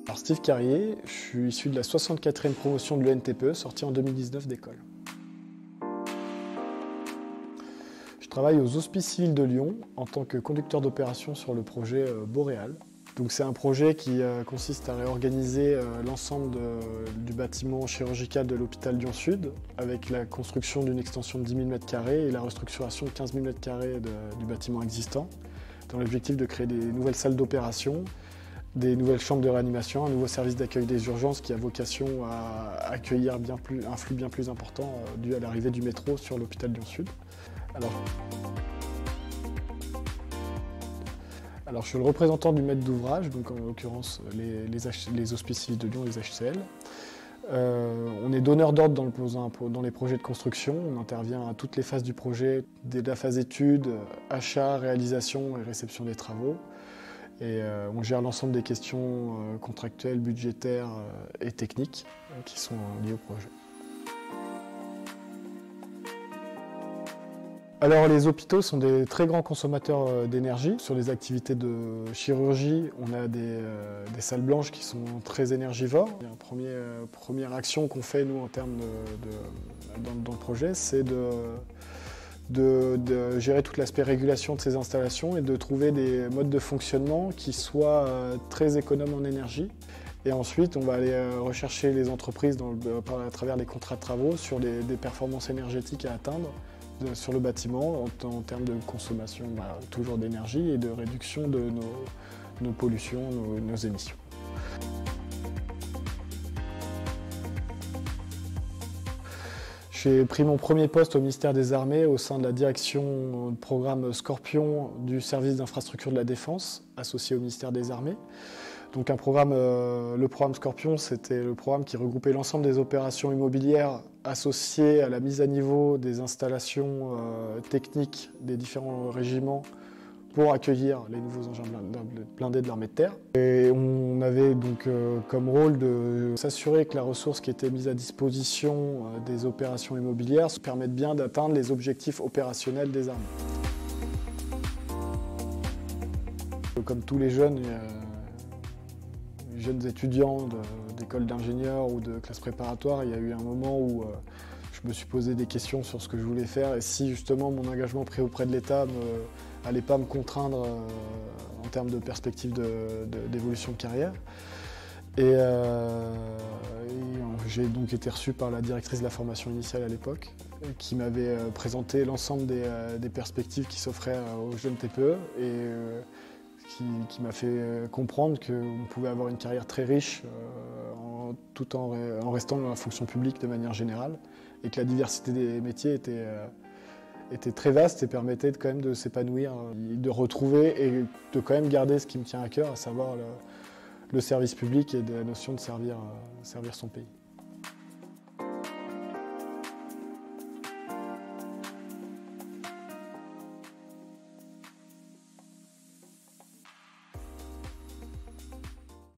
Alors Steve Carrier, je suis issu de la 64e promotion de l'ENTPE, sortie en 2019 d'école. Je travaille aux Hospices Civils de Lyon en tant que conducteur d'opération sur le projet Boréal. Donc c'est un projet qui consiste à réorganiser l'ensemble du bâtiment chirurgical de l'hôpital Lyon Sud avec la construction d'une extension de 10 000 m² et la restructuration de 15 000 m² du bâtiment existant dans l'objectif de créer des nouvelles salles d'opération, des nouvelles chambres de réanimation, un nouveau service d'accueil des urgences qui a vocation à accueillir un flux bien plus important dû à l'arrivée du métro sur l'hôpital Lyon Sud. Alors je suis le représentant du maître d'ouvrage, donc en l'occurrence les Hospices Civils de Lyon, les HCL. On est donneur d'ordre dans les projets de construction, on intervient à toutes les phases du projet, dès la phase étude, achat, réalisation et réception des travaux. Et on gère l'ensemble des questions contractuelles, budgétaires et techniques qui sont liées au projet. Alors les hôpitaux sont des très grands consommateurs d'énergie. Sur les activités de chirurgie, on a des salles blanches qui sont très énergivores. La première action qu'on fait nous en termes dans le projet, c'est de gérer tout l'aspect régulation de ces installations et de trouver des modes de fonctionnement qui soient très économes en énergie. Et ensuite, on va aller rechercher les entreprises à travers les contrats de travaux sur des performances énergétiques à atteindre sur le bâtiment en termes de consommation toujours d'énergie et de réduction de nos pollutions, nos émissions. J'ai pris mon premier poste au ministère des Armées au sein de la direction du programme Scorpion du service d'infrastructure de la Défense, associé au ministère des Armées. Donc le programme Scorpion, c'était le programme qui regroupait l'ensemble des opérations immobilières associées à la mise à niveau des installations techniques des différents régiments pour accueillir les nouveaux engins blindés de l'armée de terre. Et on avait donc comme rôle de s'assurer que la ressource qui était mise à disposition des opérations immobilières se permette bien d'atteindre les objectifs opérationnels des armées. Comme tous les jeunes étudiants d'école d'ingénieurs ou de classe préparatoire, il y a eu un moment où je me suis posé des questions sur ce que je voulais faire et si justement mon engagement pris auprès de l'État n'allait pas me contraindre en termes de perspective d'évolution de carrière. Et j'ai donc été reçu par la directrice de la formation initiale à l'époque qui m'avait présenté l'ensemble des perspectives qui s'offraient aux jeunes TPE et qui m'a fait comprendre qu'on pouvait avoir une carrière très riche tout en restant dans la fonction publique de manière générale et que la diversité des métiers était très vaste et permettait quand même de s'épanouir, de retrouver et de quand même garder ce qui me tient à cœur, à savoir le service public et la notion de servir son pays.